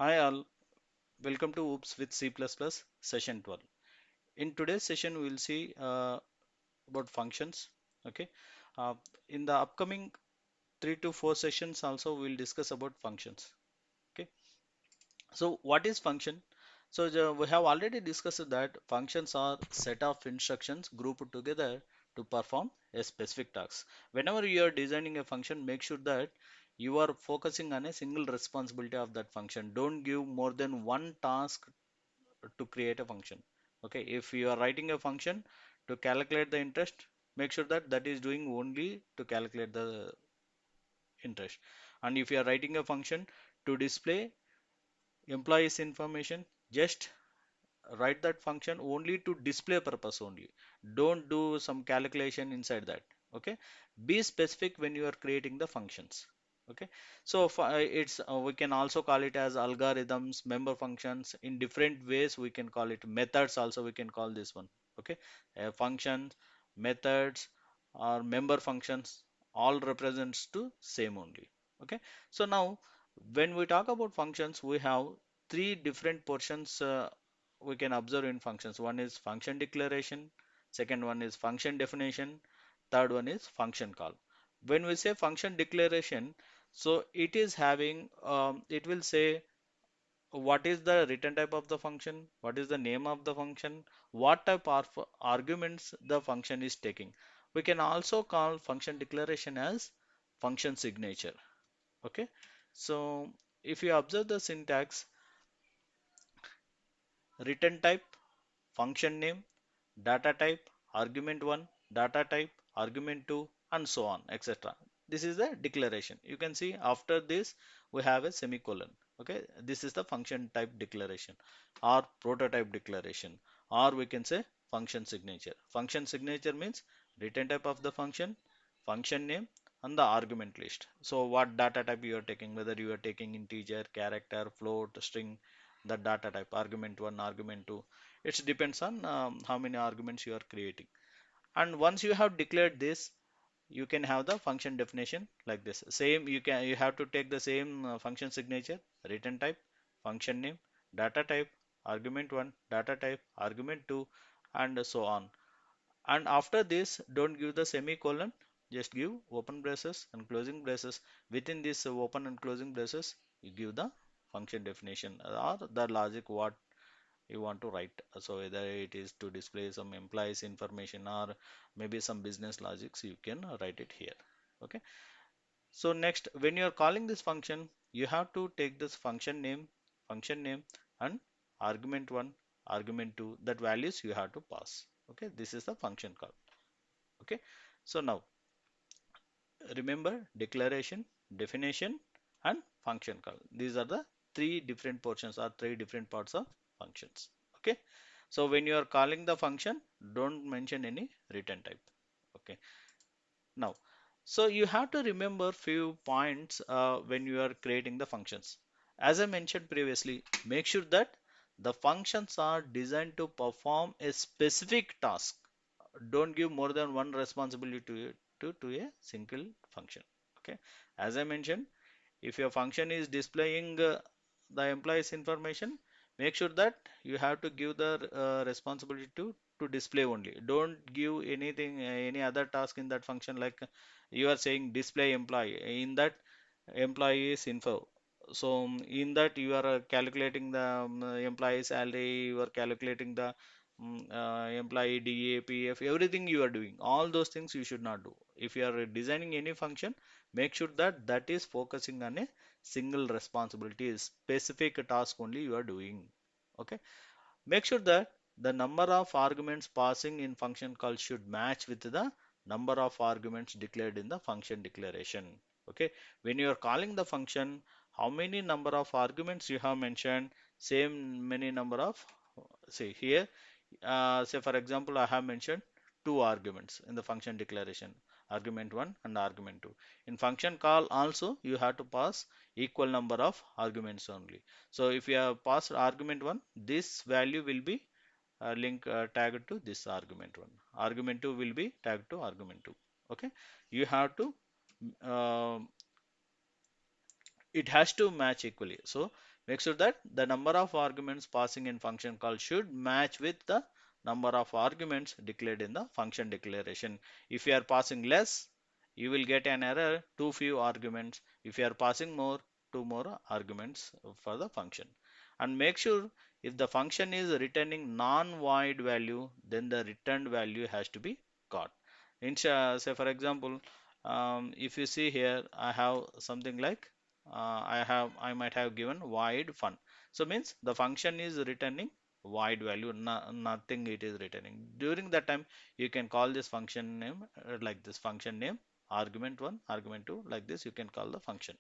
Hi all, welcome to OOPS with C++ session 12. In today's session, we will see about functions. Okay, uh, in the upcoming 3 to 4 sessions, also we will discuss about functions. Okay, so what is function? So we have already discussed that functions are set of instructions grouped together to perform a specific task. Whenever you are designing a function, make sure that you are focusing on a single responsibility of that function. Don't give more than one task to create a function. Okay, if you are writing a function to calculate the interest, make sure that that is doing only to calculate the interest. And if you are writing a function to display employees information, just write that function only to display purpose only. Don't do some calculation inside that. Okay, be specific when you are creating the functions. Okay, so it's we can also call it as algorithms, member functions. In different ways we can call it methods also, we can call this one. Okay, functions, methods, or member functions all represents to same only. Okay, so now when we talk about functions, we have three different portions we can observe in functions. One is function declaration, second one is function definition, third one is function call. When we say function declaration, so it is having it will say what is the return type of the function, what is the name of the function, what type of arguments the function is taking. We can also call function declaration as function signature. Okay, so if you observe the syntax, return type, function name, data type, argument 1, data type, argument 2, and so on, etc. This is the declaration. You can see after this we have a semicolon. Okay, this is the function type declaration or prototype declaration, or we can say function signature. Function signature means return type of the function, function name, and the argument list. So what data type you are taking, whether you are taking integer, character, float, string, the data type, argument 1, argument 2, it depends on how many arguments you are creating. And once you have declared this, you can have the function definition like this. Same, you have to take the same function signature, return type, function name, data type, argument 1, data type, argument 2, and so on. And after this, don't give the semicolon, just give open braces and closing braces. Within this open and closing braces, you give the function definition or the logic what you want to write. So whether it is to display some implies information or maybe some business logics, you can write it here. Okay. So next, when you are calling this function, you have to take this function name, and argument 1, argument 2, that values you have to pass. Okay. This is the function call. Okay. So now remember declaration, definition, and function call. These are the three different portions or three different parts of functions. Okay. So when you are calling the function, don't mention any return type. Okay. Now, so you have to remember few points when you are creating the functions. As I mentioned previously, make sure that the functions are designed to perform a specific task. Don't give more than one responsibility to a single function. Okay. As I mentioned, if your function is displaying the employees information, make sure that you have to give the responsibility to display only. Don't give anything any other task in that function, like you are saying display employee, in that employees info. So in that you are calculating the employee salary, you are calculating the employee DA, PF, everything you are doing. All those things you should not do. If you are designing any function, make sure that that is focusing on a single responsibility, specific task only you are doing. Okay. Make sure that the number of arguments passing in function call should match with the number of arguments declared in the function declaration. Okay. When you are calling the function, how many number of arguments you have mentioned, same many number of, say here, say for example, I have mentioned two arguments in the function declaration, argument 1 and argument 2. In function call also, you have to pass equal number of arguments only. So if you have passed argument 1, this value will be tagged to this argument 1. Argument 2 will be tagged to argument 2. Okay. You have to uh, it has to match equally. So make sure that the number of arguments passing in function call should match with the number of arguments declared in the function declaration. If you are passing less, you will get an error, too few arguments. If you are passing more, two more arguments for the function. And make sure if the function is returning non-void value, then the returned value has to be caught. In say for example, if you see here, I have something like I might have given void fun. So means the function is returning void value, nothing it is returning. During that time, you can call this function name like this function name argument 1, argument 2, like this you can call the function.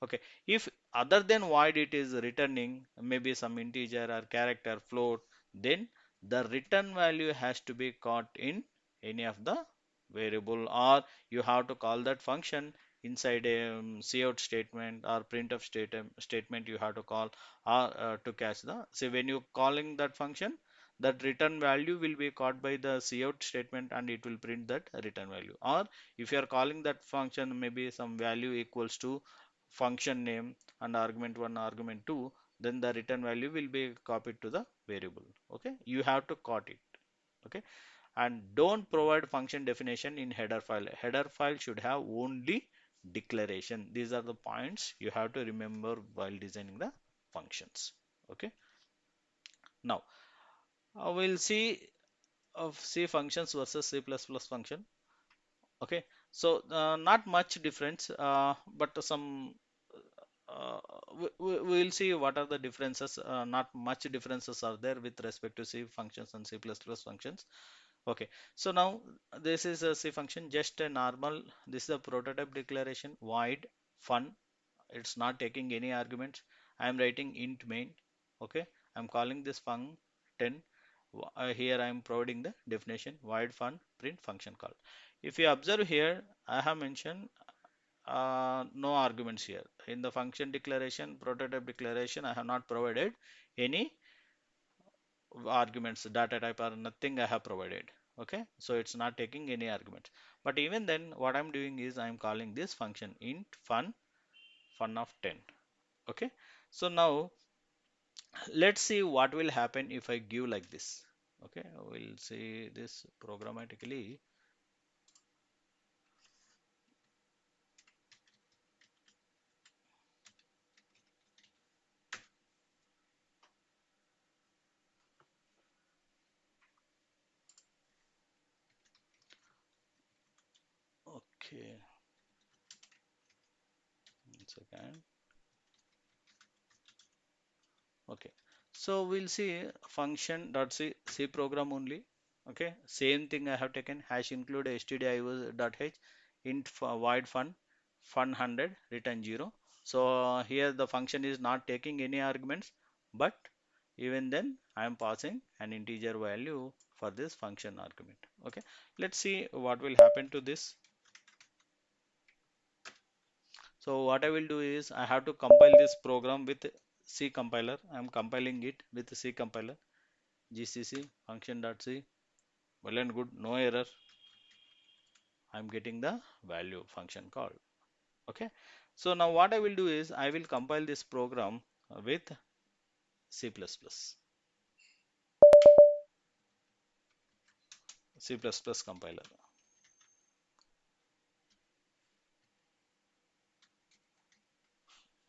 Okay, if other than void it is returning maybe some integer or character float, then the return value has to be caught in any of the variable, or you have to call that function inside a cout statement or printf statement you have to call, or to catch the, say when you calling that function, that return value will be caught by the cout statement and it will print that return value. Or if you are calling that function maybe some value equals to function name and argument 1, argument 2, then the return value will be copied to the variable. Okay, you have to caught it. Okay, and don't provide function definition in header file. Header file should have only declaration. These are the points you have to remember while designing the functions. Okay, now we'll see of C functions versus C++ function. Okay, so not much difference, but some we'll see what are the differences. Not much differences are there with respect to C functions and C++ functions. Okay, so now this is a C function, just a normal. This is a prototype declaration, void fun. It's not taking any arguments. I am writing int main. Okay, I'm calling this fun 10. Here I am providing the definition void fun print function call. If you observe here, I have mentioned no arguments here. In the function declaration, prototype declaration, I have not provided any arguments, data type or nothing I have provided. Okay, so it's not taking any arguments. But even then, what I'm doing is I'm calling this function int fun, fun of 10. Okay, so now let's see what will happen if I give like this. Okay, we'll see this programmatically. Okay, one second. Okay, so we'll see function dot C program only. Okay, same thing I have taken hash include stdio dot h int void fun 100 return 0. So here the function is not taking any arguments, but even then I am passing an integer value for this function argument. Okay, let's see what will happen to this. So what I will do is I have to compile this program with C compiler. I am compiling it with C compiler. GCC function.c, well and good, no error. I'm getting the value function called. Okay, so now what I will do is I will compile this program with C++, C++ compiler.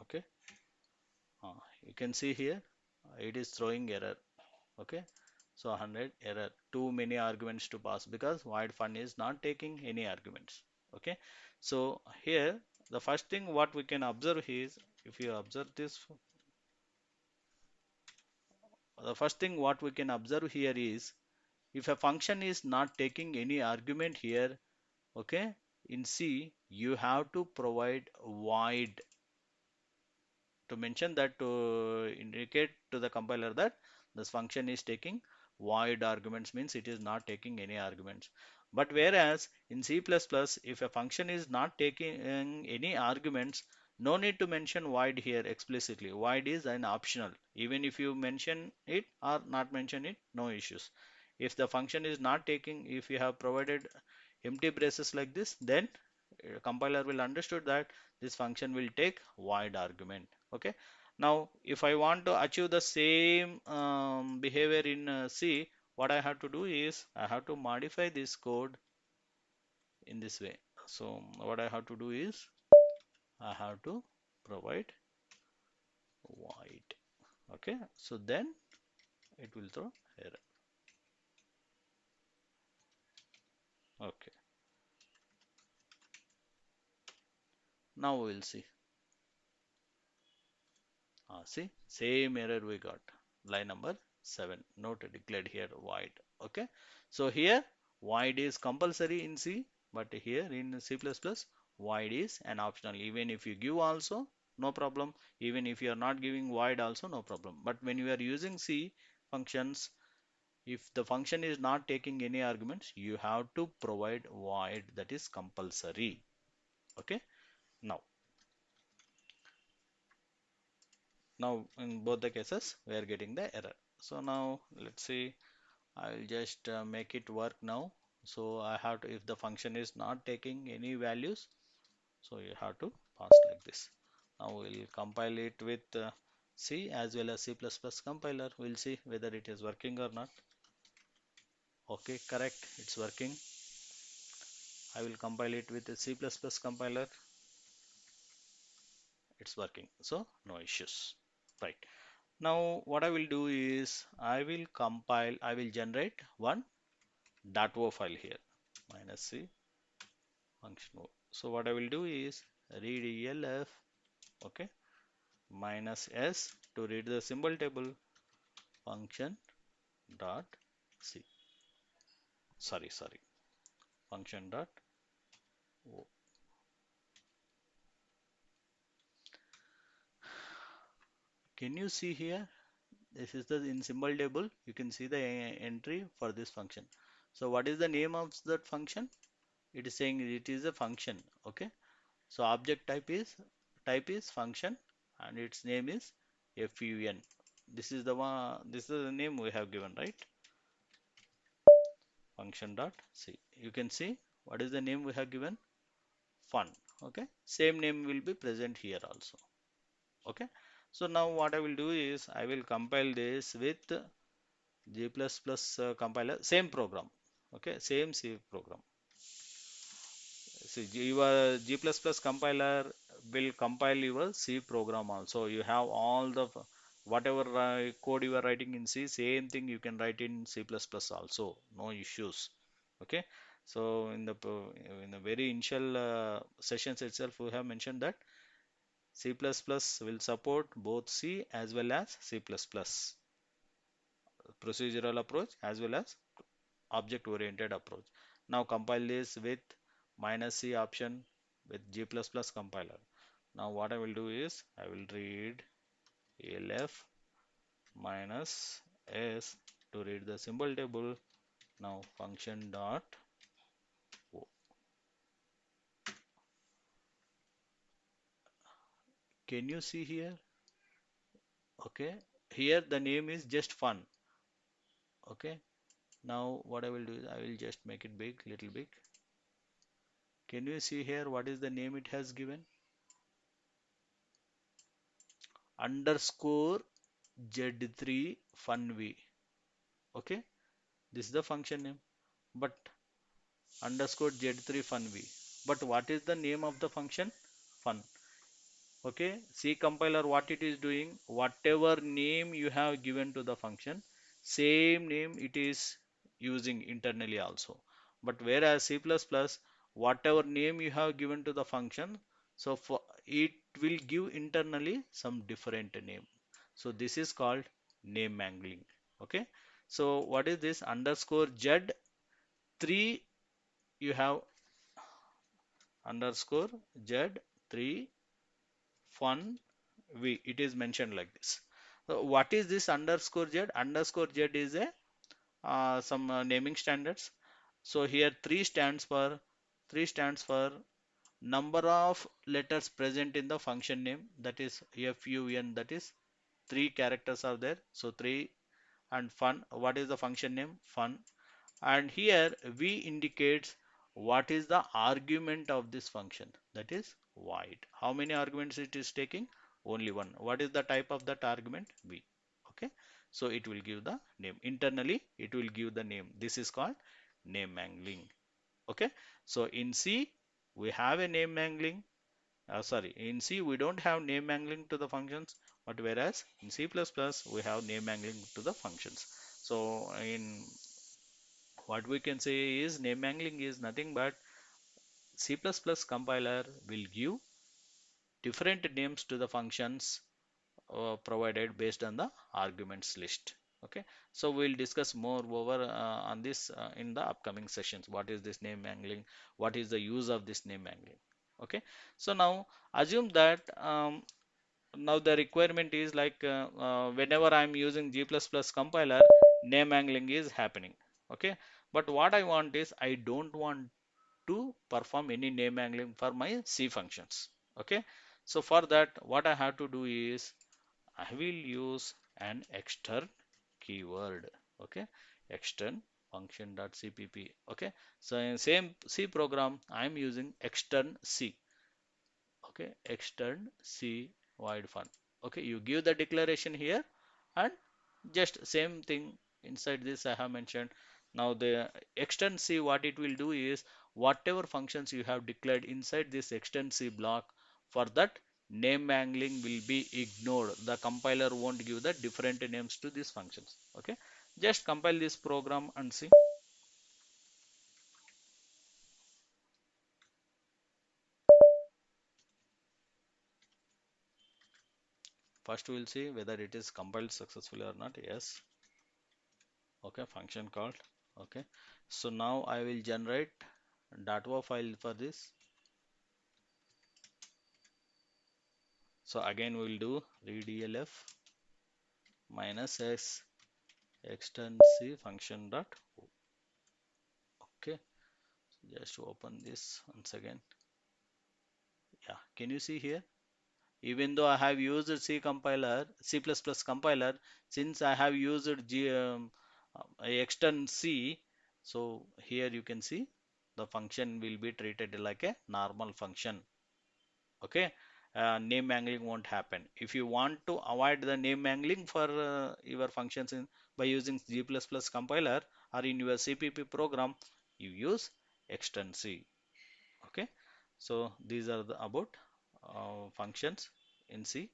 Okay, you can see here it is throwing error. Okay, so 100 error, too many arguments to pass because void fun is not taking any arguments. Okay, so here the first thing what we can observe is, if you observe this, the first thing what we can observe here is if a function is not taking any argument here, okay, in C you have to provide void to mention that, to indicate to the compiler that this function is taking void arguments, means it is not taking any arguments. But whereas in C++, if a function is not taking any arguments, no need to mention void here explicitly. Void is an optional. Even if you mention it or not mention it, no issues. If the function is not taking, if you have provided empty braces like this, then compiler will understood that this function will take void argument. Okay. Now if I want to achieve the same behavior in C, what I have to do is I have to modify this code in this way. So what I have to do is I have to provide void. Okay, so then it will throw error. Okay, now we will see. See, same error we got. Line number 7, not declared here void. Okay, so here void is compulsory in C, but here in C++, void is an optional. Even if you give also, no problem. Even if you are not giving void also, no problem. But when you are using C functions, if the function is not taking any arguments, you have to provide void, that is compulsory. Okay, now in both the cases we are getting the error. So now let's see, I'll just make it work now. So I have to, if the function is not taking any values, so you have to pass like this. Now we'll compile it with C as well as C++ compiler. We'll see whether it is working or not. Okay, correct, it's working. I will compile it with the C++ compiler. It's working, so no issues. Right. Now what I will do is I will compile, I will generate one .o file here, minus C function o. So what I will do is read elf, okay, minus s to read the symbol table function dot c. Sorry, function dot o. Can you see here? This is the in symbol table. You can see the entry for this function. So what is the name of that function? It is saying it is a function. Okay. So object type is function and its name is fun. This is the one. This is the name we have given, right? Function dot c. You can see what is the name we have given. Fun. Okay. Same name will be present here also. Okay. So now what I will do is I will compile this with G++ compiler, same program. Okay. Same C program. So your G++ compiler will compile your C program also. You have all the whatever code you are writing in C, same thing you can write in C++ also. No issues. Okay. So in the very initial sessions itself, we have mentioned that C++ will support both C as well as C++, procedural approach as well as object oriented approach. Now compile this with minus C option with G++ compiler. Now what I will do is I will read elf minus s to read the symbol table. Now function dot o. Can you see here? Okay, here the name is just fun. Okay, now what I will do is I will just make it big, little big. Can you see here what is the name it has given? Underscore Z3 funv. Okay, this is the function name, but underscore Z3 funv. But what is the name of the function? Fun. Okay, C compiler what it is doing, whatever name you have given to the function, same name it is using internally also. But whereas C++, whatever name you have given to the function, so for it will give internally some different name. So this is called name mangling. Okay. So what is this underscore Z3? You have underscore Z3 fun v, it is mentioned like this. So what is this underscore z? Underscore z is a some naming standards. So here 3 stands for number of letters present in the function name, that is fun, that is 3 characters are there. So 3. And fun, what is the function name? Fun. And here v indicates what is the argument of this function, that is void. How many arguments it is taking? Only one. What is the type of that argument? V. Okay, so it will give the name. Internally it will give the name. This is called name mangling. Okay, so in C we have a name mangling. Sorry, in C we don't have name mangling to the functions, but whereas in C++ we have name mangling to the functions. So in what we can say is name mangling is nothing but C++ compiler will give different names to the functions provided based on the arguments list. Okay, so we'll discuss more over on this in the upcoming sessions. What is this name mangling? What is the use of this name mangling? Okay, so now assume that now the requirement is like whenever I'm using G++ compiler, name angling is happening. Okay, but what I want is I don't want to perform any name angling for my C functions. Okay, so for that what I have to do is I will use an extern keyword. Okay, extern function.cpp. Okay, so in same C program I am using extern C. Okay, extern C void fun. Okay, you give the declaration here and just same thing inside this I have mentioned. Now the extend C, what it will do is whatever functions you have declared inside this extend C block, for that name mangling will be ignored. The compiler won't give the different names to these functions. Okay, just compile this program and see. First we'll see whether it is compiled successfully or not. Yes. Okay, function called. Okay, so now I will generate .wav file for this. So again we'll do readelf minus s extend c function dot. Okay, just open this once again. Yeah, can you see here? Even though I have used C compiler, C++ compiler, since I have used extend C, so here you can see the function will be treated like a normal function. Okay, name mangling won't happen. If you want to avoid the name mangling for your functions by using G++ compiler or in your CPP program, you use extend C. Okay, so these are the about functions in C.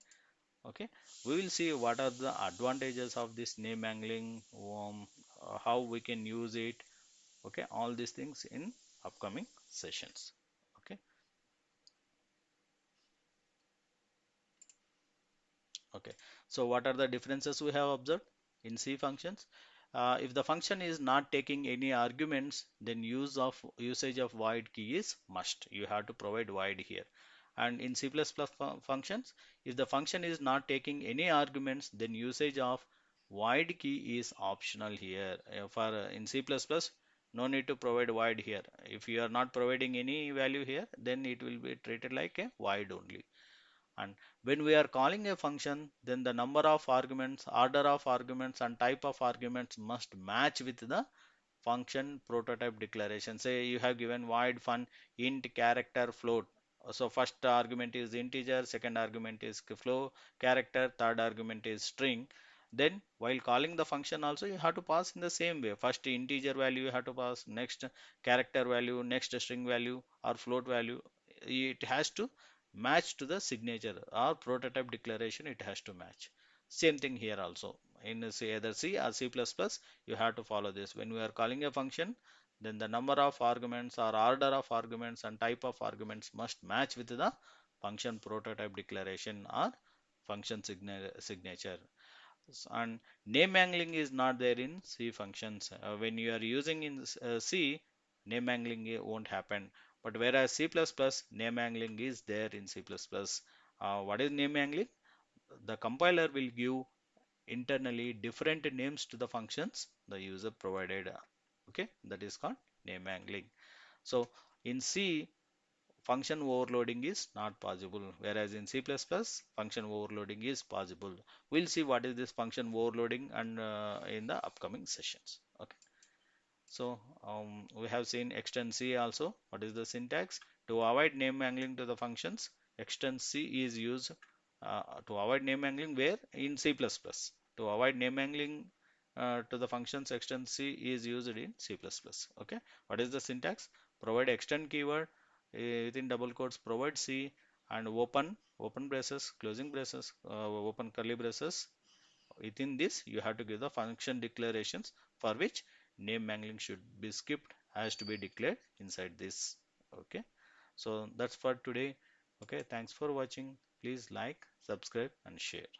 Okay, we will see what are the advantages of this name mangling, how we can use it. Okay, all these things in upcoming sessions. Okay. Okay, so what are the differences we have observed in C functions? If the function is not taking any arguments, then usage of void key is must. You have to provide void here. And in C++ functions, if the function is not taking any arguments, then usage of void key is optional here. For in C++, no need to provide void here. If you are not providing any value here, then it will be treated like a void only. And when we are calling a function, then the number of arguments, order of arguments, and type of arguments must match with the function prototype declaration. Say you have given void fun int character float. So first argument is integer, second argument is flow character, third argument is string. Then while calling the function also you have to pass in the same way. First integer value you have to pass, next character value, next string value or float value. It has to match to the signature or prototype declaration, it has to match. Same thing here also. In say either C or C++, you have to follow this. When we are calling a function, then the number of arguments or order of arguments and type of arguments must match with the function prototype declaration or function signature. And name mangling is not there in C functions. When you are using in C, name mangling won't happen. But whereas C++, name mangling is there in C++. What is name mangling? The compiler will give internally different names to the functions the user provided. Okay, that is called name mangling. So in C, function overloading is not possible, whereas in C++ function overloading is possible. We'll see what is this function overloading and in the upcoming sessions. Okay, So we have seen extend C also. What is the syntax? To avoid name angling to the functions, extend C is used to avoid name angling where in C++. To avoid name angling to the functions, extend C is used in C++. Okay. What is the syntax? Provide extend keyword within double quotes, provide C and open braces, closing braces, open curly braces. Within this, you have to give the function declarations for which name mangling should be skipped has to be declared inside this. Okay, so that's for today. Okay, thanks for watching. Please like, subscribe, and share.